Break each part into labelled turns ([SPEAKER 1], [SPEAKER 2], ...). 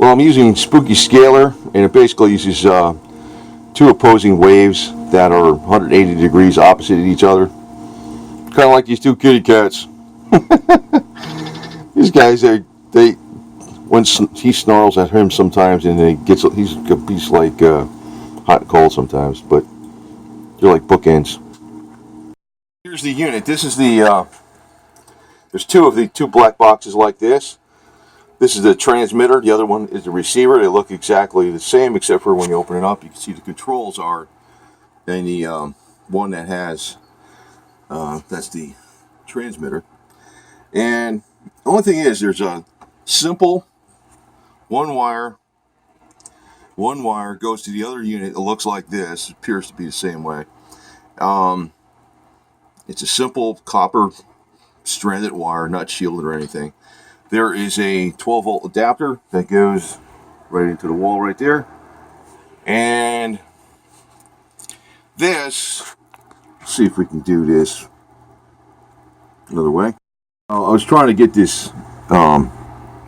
[SPEAKER 1] Well, I'm using Spooky SCALAR, and it basically uses two opposing waves that are 180 degrees opposite of each other. Kind of like these two kitty cats. These guys, they when he snarls at him sometimes, and he's like hot and cold sometimes, but they're like bookends. Here's the unit. This is the there's two black boxes like this. This is the transmitter. The other one is the receiver. They look exactly the same, except for when you open it up, you can see the controls are in the one that has that's the transmitter. And the only thing is, there's a simple one wire goes to the other unit. It looks like this. It appears to be the same way. It's a simple copper stranded wire, not shielded or anything. There is a 12-volt adapter that goes right into the wall right there. And this, let's see if we can do this another way. I was trying to get this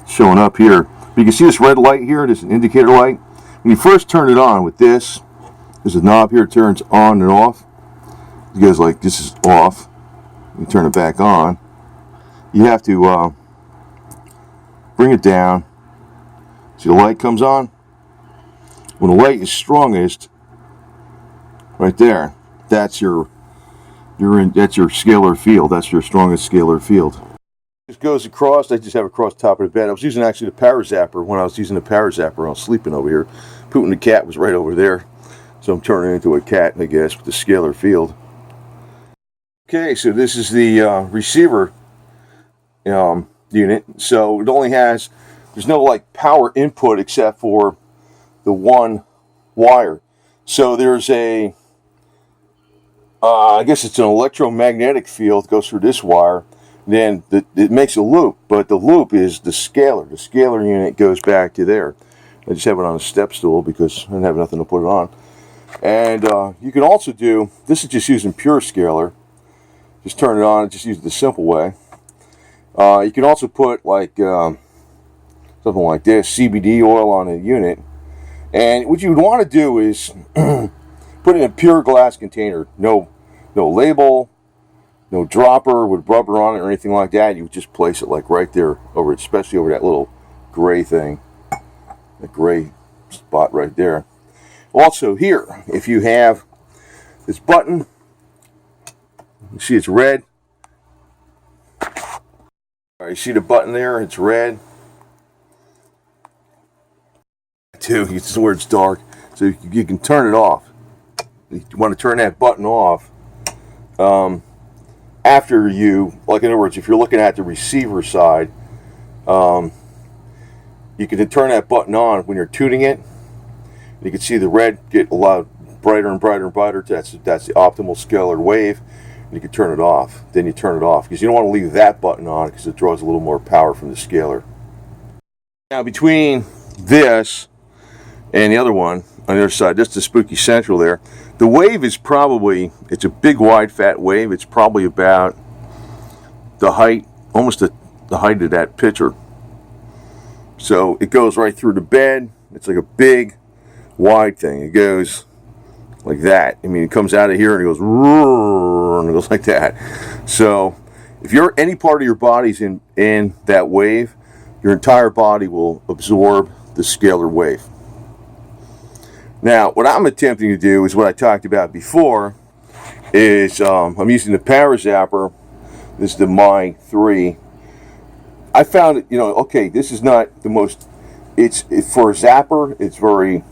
[SPEAKER 1] showing up here. You can see this red light here, this indicator light. When you first turn it on with this, there's a knob here, it turns on and off. You guys, like, this is off. You turn it back on. You have to bring it down. See, the light comes on. When the light is strongest, right there, that's your scalar field. That's your strongest scalar field. This goes across. I just have it across the top of the bed. I was using actually the power zapper. When I was using the power zapper, I was sleeping over here. Putin the cat was right over there, so I'm turning it into a cat, I guess, with the scalar field. Okay, so this is the receiver unit. So it only has, there's no like power input except for the one wire. So there's a I guess it's an electromagnetic field that goes through this wire. Then it makes a loop, but the loop is the scalar. The scalar unit goes back to there. I just have it on a step stool because I didn't have nothing to put it on. And you can also do, this is just using pure scalar. Just turn it on and just use it the simple way. You can also put like something like this, CBD oil on a unit. And what you would want to do is put it in a pure glass container. No label, no dropper with rubber on it or anything like that. You would just place it like right there over, especially over that little gray thing, the gray spot right there. Also here, if you have this button, you see it's red. All right, you see the button there? It's red. Too, it's where it's dark, so you can turn it off. You want to turn that button off after you, like in other words, if you're looking at the receiver side, you can turn that button on when you're tuning it. You can see the red get a lot brighter and brighter and brighter. That's the optimal scalar wave. And you can turn it off. Then you turn it off because you don't want to leave that button on because it draws a little more power from the scalar. Now between this and the other one on the other side, just the Spooky Central there, the wave is probably, it's a big wide fat wave. It's probably about the height, almost the height of that picture. So it goes right through the bed. It's like a big wide thing. It goes like that. I mean, it comes out of here and it goes and it goes like that. So if any part of your body's in that wave, your entire body will absorb the scalar wave. Now, what I'm attempting to do is what I talked about before, is I'm using the power zapper. This is the My 3. I found it, okay, this is not the most, it's for a zapper, it's very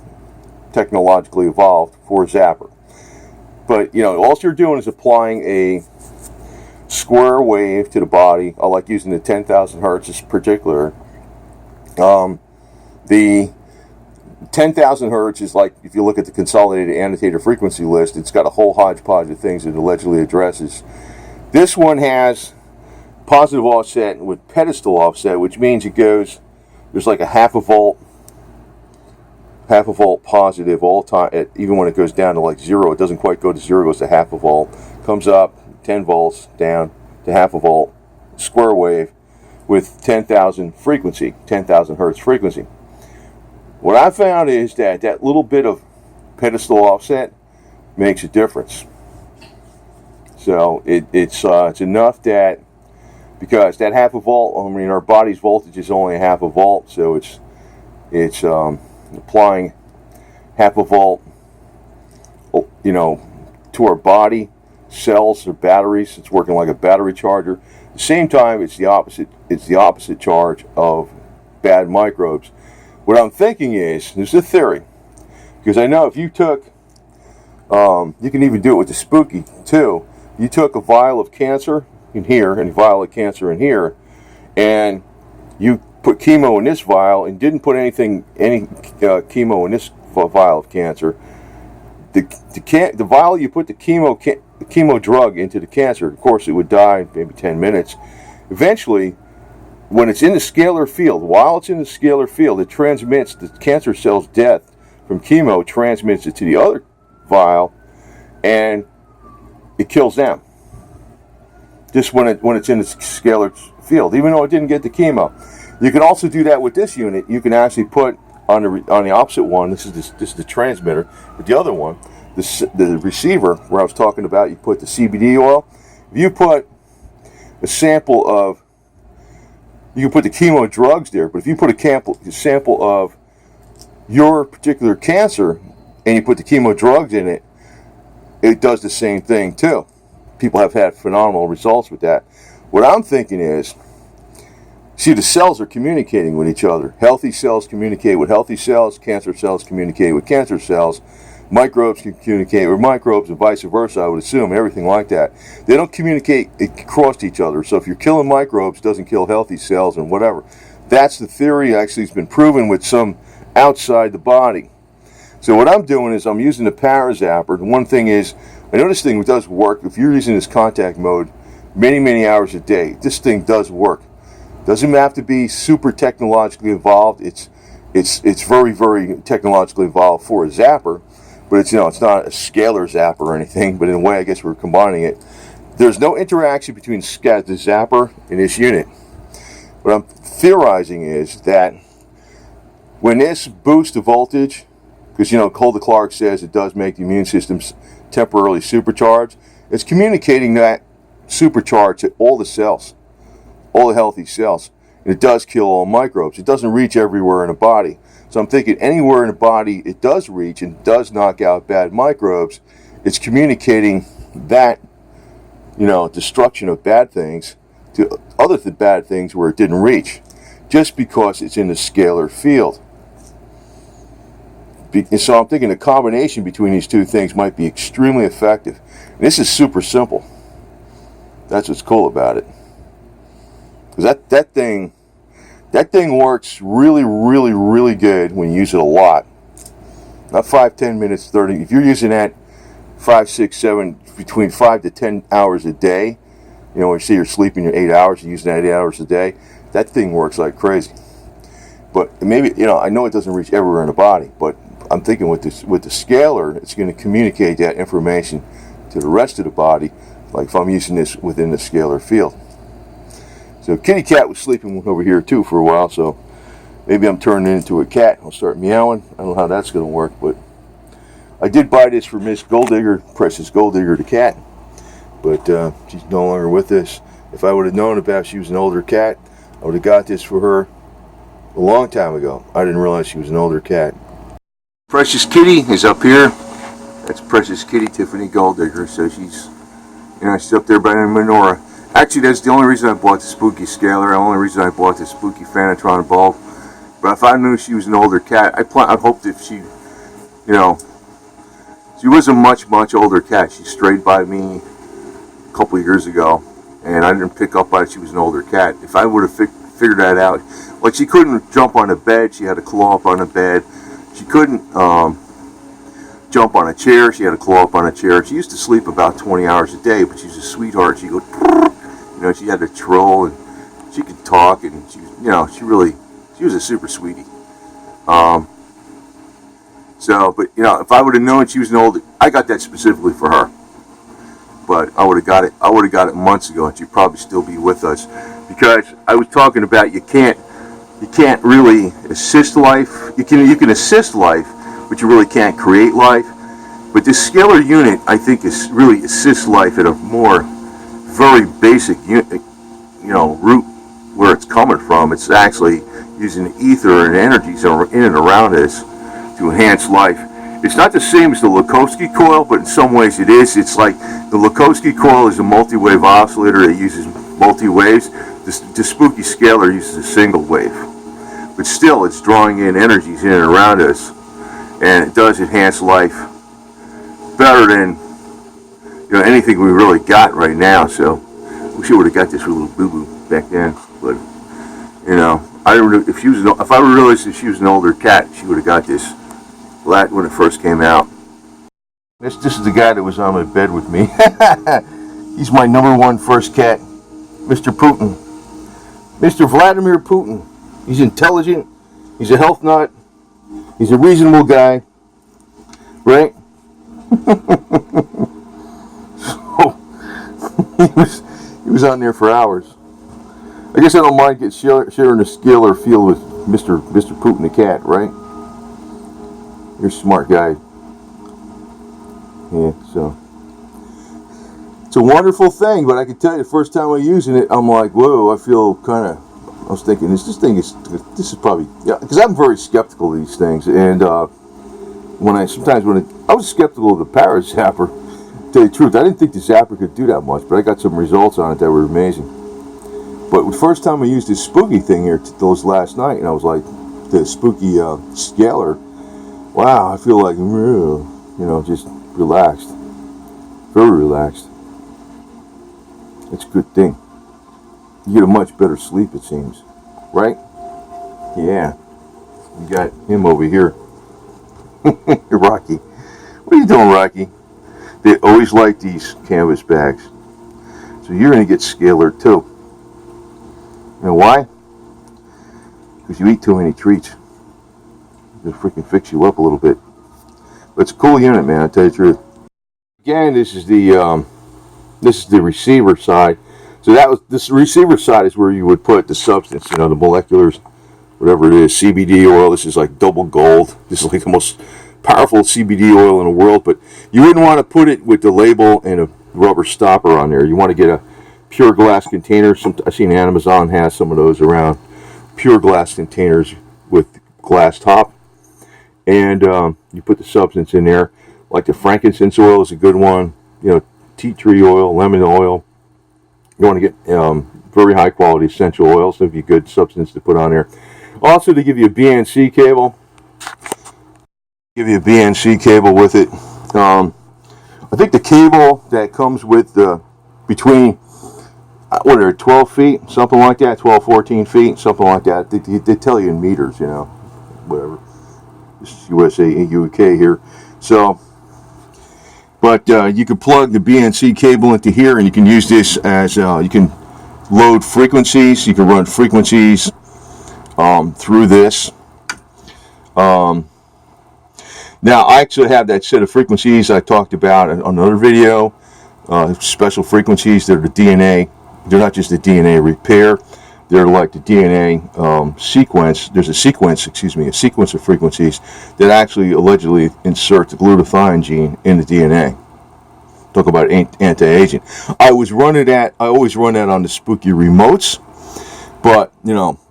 [SPEAKER 1] technologically evolved for a zapper. But, all you're doing is applying a square wave to the body. I like using the 10,000 hertz in particular. The 10,000 hertz is like, if you look at the consolidated annotated frequency list, it's got a whole hodgepodge of things it allegedly addresses. This one has positive offset with pedestal offset, which means it goes, there's like a half a volt positive all time. Even when it goes down to like 0, it doesn't quite go to 0, it goes to half a volt. Comes up 10 volts down to half a volt, square wave with 10,000 frequency, 10,000 hertz frequency. What I found is that that little bit of pedestal offset makes a difference. So it's enough that, because that half a volt, I mean, our body's voltage is only a half a volt, so it's applying half a volt, you know, to our body cells or batteries. It's working like a battery charger. At the same time, it's the opposite charge of bad microbes. What I'm thinking is, there's a theory, because I know if you took, you can even do it with the Spooky2. You took a vial of cancer in here and a vial of cancer in here, and you put chemo in this vial and didn't put any chemo in this vial of cancer. The vial you put the chemo drug into the cancer, of course it would die in maybe 10 minutes. Eventually, when it's in the scalar field, while it's in the scalar field, it transmits the cancer cell's death from chemo, transmits it to the other vial, and it kills them. Just when it's in the scalar field, even though it didn't get the chemo. You can also do that with this unit. You can actually put on the opposite one. This is the transmitter, but the other one, the receiver, where I was talking about, you put the CBD oil. If you put a sample of, you can put the chemo drugs there, but if you put a sample of your particular cancer and you put the chemo drugs in it, it does the same thing too. People have had phenomenal results with that. What I'm thinking is, see, the cells are communicating with each other. Healthy cells communicate with healthy cells. Cancer cells communicate with cancer cells. Microbes can communicate with microbes, and vice versa, I would assume, everything like that. They don't communicate across each other. So if you're killing microbes, it doesn't kill healthy cells and whatever. That's the theory. Actually, it's been proven with some outside the body. So what I'm doing is I'm using the power zapper. The one thing is, I know this thing does work. If you're using this contact mode many hours a day, this thing does work. Doesn't have to be super technologically involved. It's very technologically involved for a zapper, but it's it's not a scalar zapper or anything. But in a way, I guess we're combining it. There's no interaction between the zapper and this unit. What I'm theorizing is that when this boosts the voltage, because Calder Clark says it does make the immune system temporarily supercharged, it's communicating that supercharge to all the cells, all the healthy cells, and it does kill all microbes. It doesn't reach everywhere in the body. So I'm thinking anywhere in the body it does reach and does knock out bad microbes, it's communicating that destruction of bad things to other bad things where it didn't reach, just because it's in the scalar field. So I'm thinking a combination between these two things might be extremely effective. And this is super simple. That's what's cool about it. Because that thing works really good when you use it a lot. Not 5, 10 minutes, 30. If you're using that 5, 6, 7, between 5 to 10 hours a day, when you say you're sleeping your 8 hours, you're using that 8 hours a day, that thing works like crazy. But maybe, I know it doesn't reach everywhere in the body, but I'm thinking with the scalar, it's going to communicate that information to the rest of the body, like if I'm using this within the scalar field. So kitty cat was sleeping over here too for a while, so maybe I'm turning into a cat. I'll start meowing. I don't know how that's going to work, but I did buy this for Miss Golddigger, Precious Golddigger the cat, but she's no longer with us. If I would have known about she was an older cat, I would have got this for her a long time ago. I didn't realize she was an older cat. Precious Kitty is up here. That's Precious Kitty Tiffany Golddigger. So she's up there by the menorah. Actually, that's the only reason I bought the Spooky Scalar. The only reason I bought the Spooky Fanatron bulb. But if I knew she was an older cat, I hoped if she, she was a much older cat. She strayed by me a couple of years ago, and I didn't pick up on it. She was an older cat. If I would have figured that out, like she couldn't jump on the bed. She had to claw up on the bed. She couldn't jump on a chair. She had to claw up on a chair. She used to sleep about 20 hours a day, but she was a sweetheart. She go, she had a troll, and she could talk, and she was a super sweetie. But if I would have known she was an older, I got that specifically for her. But I would have got it months ago, and she'd probably still be with us, because I was talking about you can't You can't really assist life. You can assist life, but you really can't create life. But this scalar unit, I think, is really assists life at a more very basic root where it's coming from. It's actually using the ether and energies in and around us to enhance life. It's not the same as the Lakowski coil, but in some ways it is. It's like the Lakowski coil is a multi-wave oscillator that uses multi-waves. The Spooky Scalar uses a single wave. But still, it's drawing in energies in and around us, and it does enhance life better than anything we really got right now. So we should have got this little boo-boo back then. But I don't know if I realized that she was an older cat, she would have got this when it first came out. This is the guy that was on my bed with me. He's my #1 first cat, Mr. Putin. Mr. Vladimir Putin. He's intelligent. He's a health nut. He's a reasonable guy. Right? So, he was on there for hours. I guess I don't mind sharing a scalar field with Mr. Putin the cat, right? You're a smart guy. Yeah, so it's a wonderful thing, but I can tell you the first time I'm using it, I'm like, whoa, I feel kind of, I was thinking, this is probably, because I'm very skeptical of these things, and when I was skeptical of the Paris zapper, to tell you the truth, I didn't think the zapper could do that much, but I got some results on it that were amazing. But the first time I used this spooky thing here, those last night, and I was like, the spooky scalar, wow, I feel like, just relaxed. Very relaxed. It's a good thing. You get a much better sleep, it seems. Right? Yeah. You got him over here. Rocky. What are you doing, Rocky? They always like these canvas bags. So you're going to get scalar too. You know why? Because you eat too many treats. It'll freaking fix you up a little bit. But it's a cool unit, man, I'll tell you the truth. Again, this is the receiver side. So this receiver side is where you would put the substance, the moleculars, whatever it is, CBD oil. This is like double gold. This is like the most powerful CBD oil in the world, but you wouldn't want to put it with the label and a rubber stopper on there. You want to get a pure glass container. I've seen Amazon has some of those around. Pure glass containers with glass top. And you put the substance in there. Like the frankincense oil is a good one. Tea tree oil, lemon oil. You want to get very high quality essential oils. So it'd be a good substance to put on there. Also, to give you a BNC cable. Give you a BNC cable with it. I think the cable that comes with between 12 feet, something like that, 12, 14 feet, something like that. They tell you in meters, whatever. This is USA, UK here. So, but you can plug the BNC cable into here, and you can use this as you can load frequencies. You can run frequencies through this. Now, I actually have that set of frequencies I talked about on another video. Special frequencies. They're the DNA. They're not just the DNA repair. They're like the DNA sequence. There's a sequence of frequencies that actually allegedly insert the glutathione gene in the DNA. Talk about anti-aging. I always run that on the Spooky remotes, but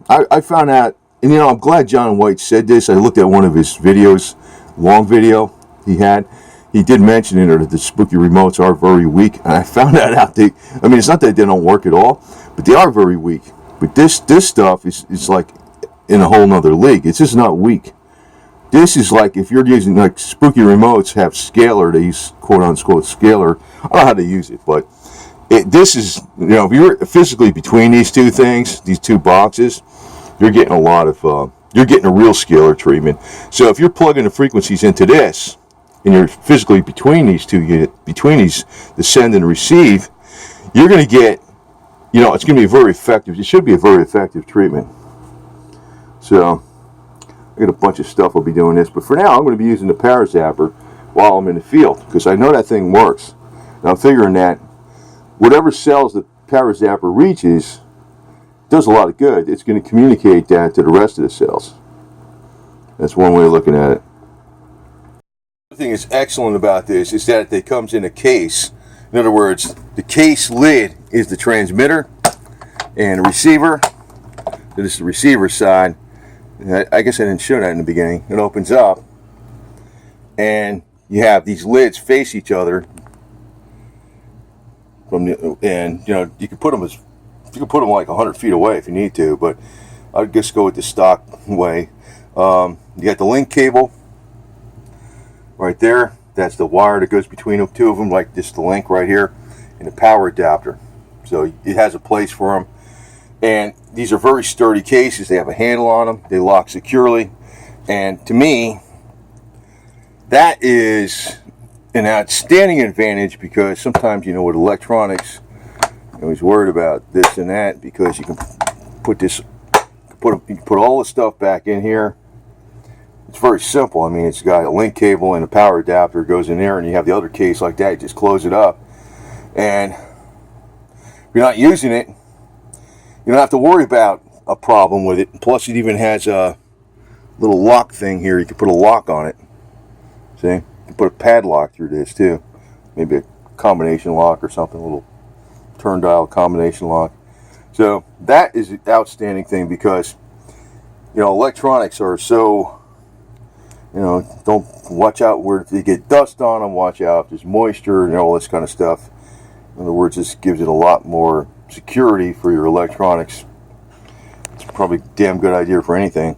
[SPEAKER 1] I found out, and I'm glad John White said this. I looked at one of his videos, long video he had. He did mention in there that the Spooky remotes are very weak, and I found that out. It's not that they don't work at all, but they are very weak. But this stuff is like in a whole nother league. It's just not weak. This is like if you're using, like, Spooky remotes have scalar. They use quote-unquote scalar. I don't know how to use it, but this is, if you're physically between these two things, these two boxes, you're getting you're getting a real scalar treatment. So if you're plugging the frequencies into this, and you're physically between these two units, the send and receive, you're going to get, it's going to be very effective. It should be a very effective treatment. So, I got a bunch of stuff I'll be doing this, but for now, I'm going to be using the Power Zapper while I'm in the field, because I know that thing works. And I'm figuring that whatever cells the Power Zapper reaches, does a lot of good. It's going to communicate that to the rest of the cells. That's one way of looking at it. The thing that's excellent about this is that it comes in a case. In other words, the case lid is the transmitter and the receiver. This is the receiver side. I guess I didn't show that in the beginning. It opens up and you have these lids face each other. And you know, you can put them like 100 feet away if you need to, but I'd just go with the stock way. You got the link cable right there. That's the wire that goes between the two of them, like this, the link right here, and the power adapter. So it has a place for them. And these are very sturdy cases. They have a handle on them. They lock securely. And to me, that is an outstanding advantage, because sometimes, you know, with electronics, I was worried about this and that, because you can put all the stuff back in here. It's very simple. I mean, it's got a link cable and a power adapter goes in there, and you have the other case like that. You just close it up, and if you're not using it, you don't have to worry about a problem with it. Plus, it even has a little lock thing here. You can put a lock on it. See? You can put a padlock through this too. Maybe a combination lock or something, a little turn dial combination lock. So that is an outstanding thing, because, you know, electronics are so, you know, don't watch out where they get dust on them, watch out if there's moisture and all this kind of stuff. In other words, this gives it a lot more security for your electronics. It's probably a damn good idea for anything.